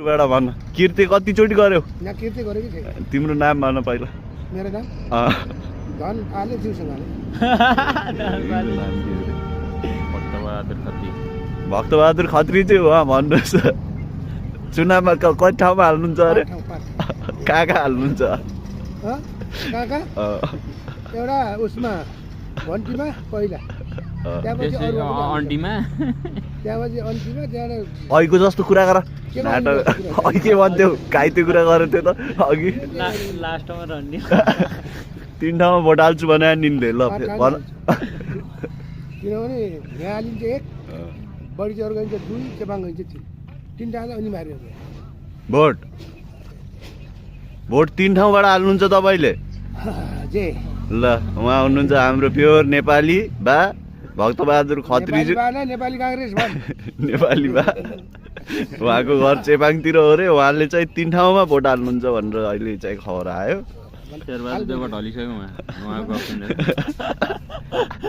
बाट भन कीर्ति कतिचोटि गर्यौ यहाँ कीर्ति गरेको थिएँ तिम्रो नाम भन पहिला मेरो नाम धन आले जिउसँग भक्तबहादुर खत्री चाहिँ उहाँ भन्नुहोस् चुनावमा कति ठाउँमा हाल्नुहुन्छ अरे कहाँ कहाँ हाल्नुहुन्छ एउटा उसमा घन्टीमा पहिला त्यहाँपछि अन्टीमा त्यहाँपछि अन्टीमा त्यहाँबाट अहिलेको जस्तो कुरा गर अघि के भन्थ्यौ घाइते कुरा गरेको थियो त अघि लास्टमा रन्डी 3 ठाउँमा भोट हाल्छु भने निले ल भन किनभने यहाँ हालिन्छ 1 बढी चाहिँ अर्को 2 चेपाङ गइन्छ 3 ठाउँ अनिवार्य हो भोट 3 ठाउँबाट हाल्नुहुन्छ तपाईले जे ल उहाँ हुनुहुन्छ हाम्रो प्योर नेपाली बा भक्तबहादुर खत्री नेपाली कांग्रेस भन् नेपाली बा उहाँको घर चेपाङतिर हो रे उहाँले चाहिँ 3 ठाउँमा भोट हाल्नुहुन्छ भनेर अहिले चाहिँ खबर आयो शेरबहादुर देवकोटा ढलिसक्यो उहाँको